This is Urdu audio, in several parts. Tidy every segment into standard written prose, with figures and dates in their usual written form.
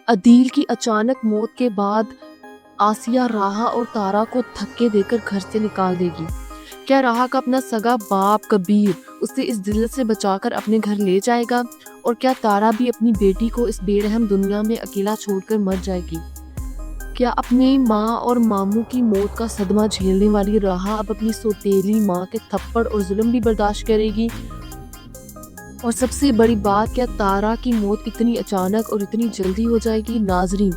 عدیل کی اچانک موت کے بعد آسیہ راہا اور تارا کو دھکے دے کر گھر سے نکال دے گی۔ کیا راہا کا اپنا سگا باپ کبیر اسے اس ذلت سے بچا کر اپنے گھر لے جائے گا؟ اور کیا تارا بھی اپنی بیٹی کو اس بے رحم دنیا میں اکیلا چھوڑ کر مر جائے گی؟ کیا اپنی ماں اور ماموں کی موت کا صدمہ جھیلنے والی راہا اب اپنی سوتیلی ماں کے تھپڑ اور ظلم بھی برداشت کرے گی؟ اور سب سے بڑی بات، کیا تارا کی موت اتنی اچانک اور اتنی جلدی ہو جائے گی؟ ناظرین،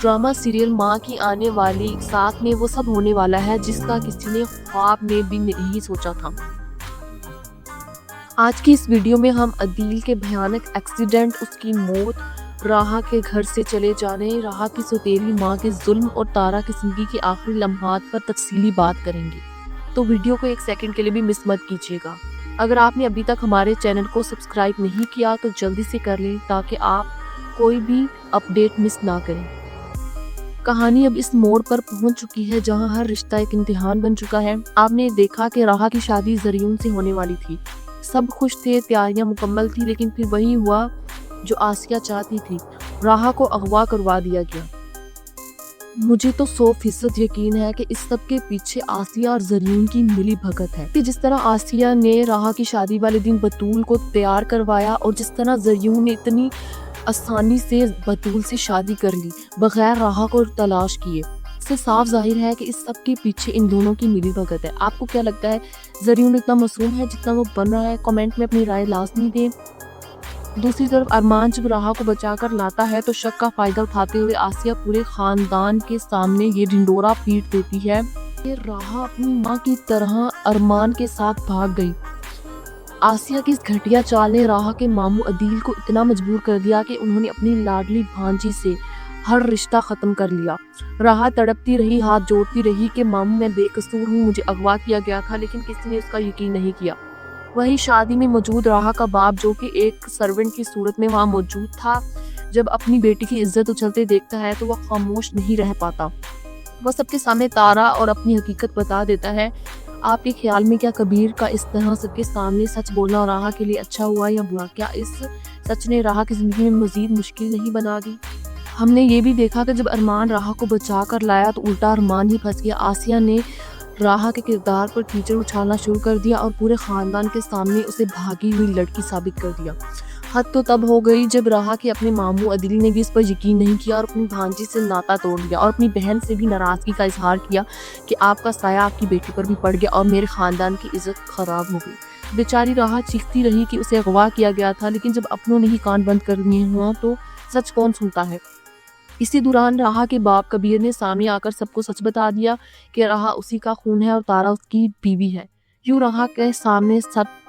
ڈرامہ سیریل ماں کی آنے والی ساتھ میں وہ سب ہونے والا ہے جس کا کسی نے خواب میں بھی نہیں سوچا تھا۔ آج کی اس ویڈیو میں ہم عدیل کے بھیانک ایکسیڈنٹ، اس کی موت، راہا کے گھر سے چلے جانے، راہا کی سوتیلی ماں کے ظلم اور تارا کی زندگی کے آخری لمحات پر تفصیلی بات کریں گے۔ تو ویڈیو کو ایک سیکنڈ کے لیے بھی مس مت کیجیے گا۔ اگر آپ نے ابھی تک ہمارے چینل کو سبسکرائب نہیں کیا تو جلدی سے کر لیں تاکہ آپ کوئی بھی اپڈیٹ مس نہ کریں۔ کہانی اب اس موڑ پر پہنچ چکی ہے جہاں ہر رشتہ ایک امتحان بن چکا ہے۔ آپ نے دیکھا کہ راہا کی شادی زریون سے ہونے والی تھی، سب خوش تھے، تیاریاں مکمل تھی، لیکن پھر وہی ہوا جو آسیہ چاہتی تھی، راہا کو اغوا کروا دیا گیا۔ مجھے تو 100% یقین ہے کہ اس سب کے پیچھے آسیہ اور زریون کی ملی بھگت ہے، کہ جس طرح آسیہ نے راہا کی شادی والے دن بطول کو تیار کروایا اور جس طرح زریون نے اتنی آسانی سے بطول سے شادی کر لی بغیر راہا کو تلاش کیے، اس سے صاف ظاہر ہے کہ اس سب کے پیچھے ان دونوں کی ملی بھگت ہے۔ آپ کو کیا لگتا ہے، زریون اتنا معصوم ہے جتنا وہ بن رہا ہے؟ کمنٹ میں اپنی رائے لازمی دیں۔ دوسری طرف ارمان جب راہا کو بچا کر لاتا ہے تو شک کا فائدہ اٹھاتے ہوئے آسیہ پورے خاندان کے سامنے یہ ڈھنڈورا پیٹ دیتی ہے کہ راہا اپنی ماں کی طرح ارمان کے ساتھ بھاگ گئی۔ آسیہ کی اس گھٹیا چال نے راہا کے ماموں عدیل کو اتنا مجبور کر دیا کہ انہوں نے اپنی لاڈلی بھانجی سے ہر رشتہ ختم کر لیا۔ راہا تڑپتی رہی، ہاتھ جوڑتی رہی کہ ماموں میں بے قصور ہوں، مجھے اغوا کیا گیا تھا، لیکن کسی نے اس کا یقین نہیں کیا۔ وہی شادی میں موجود راہا کا باپ، جو کہ ایک سرونٹ کی صورت میں وہاں موجود تھا، جب اپنی بیٹی کی عزت اچھلتے دیکھتا ہے تو وہ خاموش نہیں رہ پاتا۔ وہ سب کے سامنے تارا اور اپنی حقیقت بتا دیتا ہے۔ آپ کے خیال میں کیا کبیر کا اس طرح سب کے سامنے سچ بولنا راہا کے لیے اچھا ہوا یا برا؟ کیا اس سچ نے راہا کی زندگی میں مزید مشکل نہیں بنا دی؟ ہم نے یہ بھی دیکھا کہ جب ارمان راہا کو بچا کر لایا تو الٹا ارمان ہی پھنس گیا۔ آسیہ نے راہا کے کردار پر کیچڑ اچھالنا شروع کر دیا اور پورے خاندان کے سامنے اسے بھاگی ہوئی لڑکی ثابت کر دیا۔ حد تو تب ہو گئی جب راہا کے اپنے ماموں عدیل نے بھی اس پر یقین نہیں کیا اور اپنی بھانجی سے ناتا توڑ لیا اور اپنی بہن سے بھی ناراضگی کا اظہار کیا کہ آپ کا سایہ آپ کی بیٹی پر بھی پڑ گیا اور میرے خاندان کی عزت خراب ہو گئی۔ بیچاری راہا چیختی رہی کہ اسے اغوا کیا گیا تھا، لیکن جب اپنوں نے ہی کان بند کر دیے ہوں تو سچ کون سنتا ہے؟ اسی دوران راہا کے باپ کبیر نے سامنے آ کر سب کو سچ بتا دیا کہ راہا اسی کا خون ہے اور تارا اس کی بیوی ہے۔ یوں راہا کے سامنے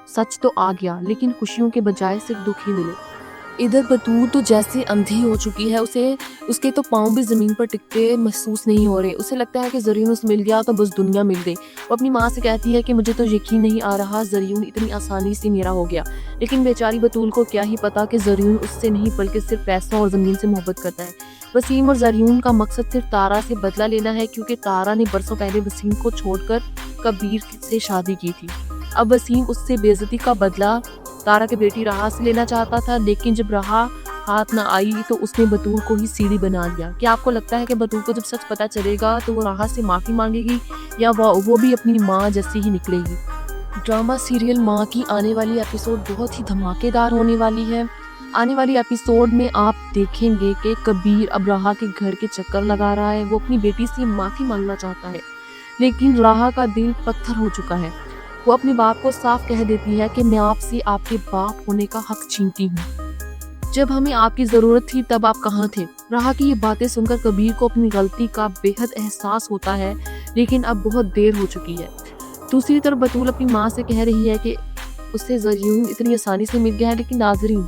سچ تو آ گیا، لیکن خوشیوں کے بجائے صرف دکھ ہی ملے۔ ادھر بطول تو جیسے اندھی ہو چکی ہے، اس کے تو پاؤں بھی زمین پر ٹکتے محسوس نہیں ہو رہے۔ اسے لگتا ہے کہ زریون اسے مل گیا تو بس دنیا مل گئی۔ وہ اپنی ماں سے کہتی ہے کہ مجھے تو یقین نہیں آ رہا زریون اتنی آسانی سے میرا ہو گیا، لیکن بیچاری بطول کو کیا ہی پتا کہ زریون اس سے نہیں بلکہ صرف پیسوں اور زمین سے محبت کرتا ہے۔ وسیم اور زریون کا مقصد صرف تارا سے بدلہ لینا ہے، کیونکہ تارا نے برسوں پہلے وسیم کو چھوڑ کر کبیر سے شادی کی تھی۔ اب وسیم اس سے بے عزتی کا بدلہ تارا کی بیٹی راہا سے لینا چاہتا تھا، لیکن جب راہا ہاتھ نہ آئی تو اس نے بطول کو ہی سیڑھی بنا دیا۔ کیا آپ کو لگتا ہے کہ بطول کو جب سچ پتا چلے گا تو وہ راہا سے معافی مانگے گی یا وہ بھی اپنی ماں جیسی ہی نکلے گی؟ ڈرامہ سیریل ماں کی آنے والی ایپیسوڈ بہت ہی دھماکے دار ہونے والی ہے۔ آنے والی ایپیسوڈ میں آپ دیکھیں گے کہ کبیر اب راہا کے گھر کے چکر لگا رہا ہے۔ وہ اپنی بیٹی سے معافی مانگنا چاہتا ہے، لیکن راہا کا دل پتھر ہو چکا ہے۔ وہ اپنے باپ کو صاف کہہ دیتی ہے کہ میں آپ سے آپ کے باپ ہونے کا حق چھینتی ہوں، جب ہمیں آپ کی ضرورت تھی تب آپ کہاں تھے؟ راہا کی یہ باتیں سن کر کبیر کو اپنی غلطی کا بے حد احساس ہوتا ہے، لیکن اب بہت دیر ہو چکی ہے۔ دوسری طرف بطول اپنی ماں سے کہہ رہی ہے کہ اسے زریون اتنی آسانی سے مل گیا ہے، لیکن ناظرین،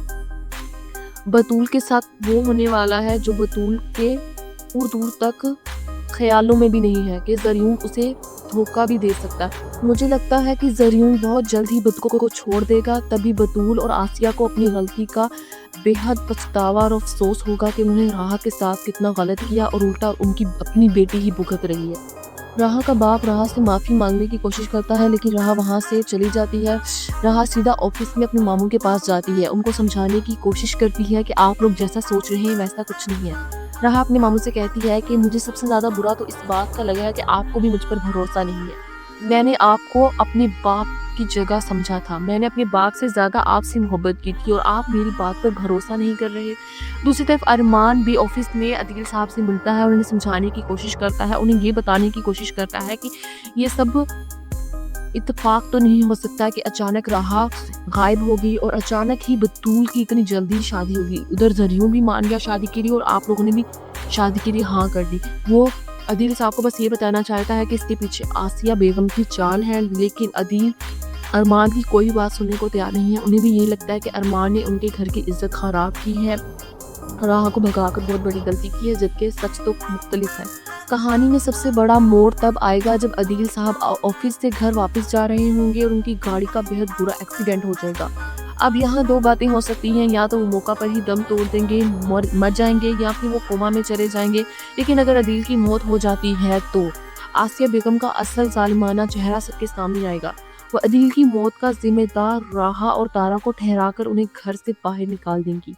بطول کے ساتھ وہ ہونے والا ہے جو بطول کے دور دور تک خیالوں میں بھی نہیں ہے، کہ زریون اسے دھوکہ بھی دے سکتا ہے۔ مجھے لگتا ہے کہ زریون بہت جلد ہی بطول کو چھوڑ دے گا، تبھی بطول اور آسیہ کو اپنی غلطی کا بے حد پچھتاوا اور افسوس ہوگا کہ انہوں نے راہا کے ساتھ کتنا غلط کیا اور الٹا ان کی اپنی بیٹی ہی بھگت رہی ہے۔ راہا کا باپ راہا سے معافی مانگنے کی کوشش کرتا ہے، لیکن راہا وہاں سے چلی جاتی ہے۔ راہا سیدھا آفس میں اپنے ماموں کے پاس جاتی ہے، ان کو سمجھانے کی کوشش کرتی ہے کہ آپ لوگ جیسا سوچ رہے ہیں ویسا کچھ نہیں ہے۔ راحہ اپنے ماموں سے کہتی ہے کہ مجھے سب سے زیادہ برا تو اس بات کا لگا ہے کہ آپ کو بھی مجھ پر بھروسہ نہیں ہے۔ میں نے آپ کو اپنے باپ کی جگہ سمجھا تھا، میں نے اپنے باپ سے زیادہ آپ سے محبت کی تھی اور آپ میری بات پر بھروسہ نہیں کر رہے۔ دوسری طرف ارمان بھی آفس میں عدیل صاحب سے ملتا ہے اور انہیں سمجھانے کی کوشش کرتا ہے، انہیں یہ بتانے کی کوشش کرتا ہے کہ یہ سب اتفاق تو نہیں ہو سکتا کہ اچانک راحہ غائب ہوگی اور اچانک ہی بطول کی اتنی جلدی شادی ہوگی۔ ادھر زریوں بھی مان گیا شادی کے لیے اور آپ لوگوں نے بھی شادی کے لیے ہاں کر دی۔ وہ عدیل صاحب کو بس یہ بتانا چاہتا ہے کہ اس کے پیچھے آسیہ بیگم کی چال ہے، لیکن عدیل ارمان کی کوئی بات سننے کو تیار نہیں ہے۔ انہیں بھی یہ لگتا ہے کہ ارمان نے ان کے گھر کی عزت خراب کی ہے، راحہ کو بھگا کر بہت بڑی غلطی کی ہے، جبکہ سچ تو مختلف ہے۔ کہانی میں سب سے بڑا موڑ تب آئے گا جب عدیل صاحب آفس سے گھر واپس جا رہے ہوں گے اور ان کی گاڑی کا بہت برا ایکسیڈنٹ ہو جائے گا۔ اب یہاں دو باتیں ہو سکتی ہیں، یا تو وہ موقع پر ہی دم توڑ دیں گے، مر جائیں گے، یا پھر وہ کوما میں چلے جائیں گے۔ لیکن اگر عدیل کی موت ہو جاتی ہے تو آسیہ بیگم کا اصل ظالمانہ چہرہ سب کے سامنے آئے گا۔ وہ عدیل کی موت کا ذمہ دار راحہ اور تارا کو ٹھہرا کر انہیں گھر سے باہر نکال دیں گی۔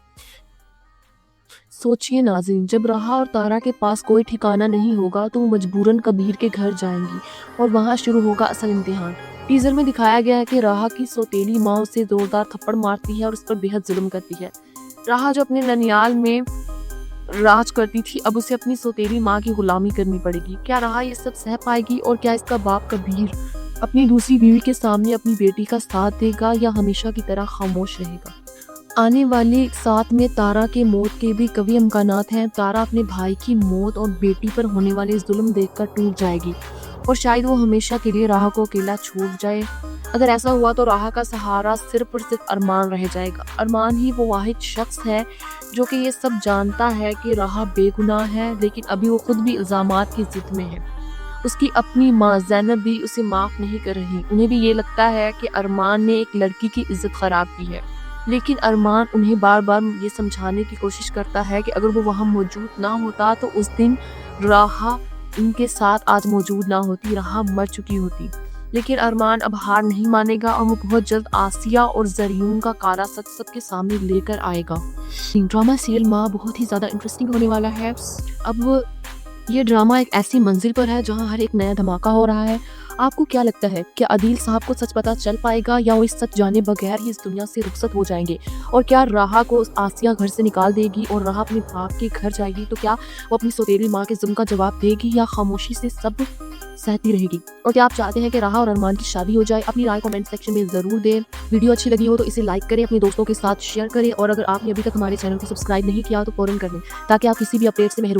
سوچئے ناظرین، جب راحہ اور تارا کے پاس کوئی ٹھکانہ نہیں ہوگا تو وہ مجبوراً کبیر کے گھر جائیں گی اور وہاں شروع ہوگا اصل امتحان۔ ٹیزر میں دکھایا گیا ہے کہ راحہ کی سوتیلی ماں اسے زوردار تھپڑ مارتی ہے اور اس پر بہت ظلم کرتی ہے۔ راحہ جو اپنے ننیال میں راج کرتی تھی، اب اسے اپنی سوتیلی ماں کی غلامی کرنی پڑے گی۔ کیا راحہ یہ سب سہ پائے گی اور کیا اس کا باپ کبیر اپنی دوسری بیوی کے سامنے اپنی بیٹی کا ساتھ دے گا یا ہمیشہ کی طرح خاموش رہے گا؟ آنے والے ساتھ میں تارا کے موت کے بھی قوی امکانات ہیں۔ تارا اپنے بھائی کی موت اور بیٹی پر ہونے والے ظلم دیکھ کر ٹوٹ جائے گی اور شاید وہ ہمیشہ کے لیے راحہ کو اکیلا چھوڑ جائے۔ اگر ایسا ہوا تو راحہ کا سہارا صرف اور صرف ارمان رہ جائے گا۔ ارمان ہی وہ واحد شخص ہے جو کہ یہ سب جانتا ہے کہ راحہ بے گناہ ہے، لیکن ابھی وہ خود بھی الزامات کی زد میں ہے۔ اس کی اپنی ماں زینب بھی اسے معاف نہیں کر رہی۔ انہیں بھی یہ لگتا ہے کہ ارمان نے ایک لڑکی کی عزت خراب کی ہے، لیکن ارمان انہیں بار بار یہ سمجھانے کی کوشش کرتا ہے کہ اگر وہ وہاں موجود نہ ہوتا تو اس دن راحہ ان کے ساتھ آج موجود نہ ہوتی، راحہ مر چکی ہوتی۔ لیکن ارمان اب ہار نہیں مانے گا اور وہ بہت جلد آسیہ اور زریون کا کالا سچ سب کے سامنے لے کر آئے گا۔ ڈرامہ سیریل ماں بہت ہی زیادہ انٹرسٹنگ ہونے والا ہے۔ اب یہ ڈرامہ ایک ایسی منزل پر ہے جہاں ہر ایک نیا دھماکہ ہو رہا ہے۔ آپ کو کیا لگتا ہے کہ عدیل صاحب کو سچ پتہ چل پائے گا یا وہ اس سچ جانے بغیر ہی اس دنیا سے رخصت ہو جائیں گے؟ اور کیا راحہ کو آسیہ گھر سے نکال دے گی اور راحہ اپنے باپ کے گھر جائے گی؟ تو کیا وہ اپنی سوتیلی ماں کے ظلم کا جواب دے گی یا خاموشی سے سب سہتی رہے گی؟ اور کیا آپ چاہتے ہیں کہ راحہ اور ارمان کی شادی ہو جائے؟ اپنی رائے کمنٹ سیکشن میں ضرور دیں۔ ویڈیو اچھی لگی ہو تو اسے لائک کریں، اپنے دوستوں کے ساتھ شیئر کریں، اور اگر آپ نے ابھی تک ہمارے چینل کو سبسکرائب نہیں کیا تو فوراً کر لیں تاکہ آپ کسی بھی اپڈیٹ سے محروم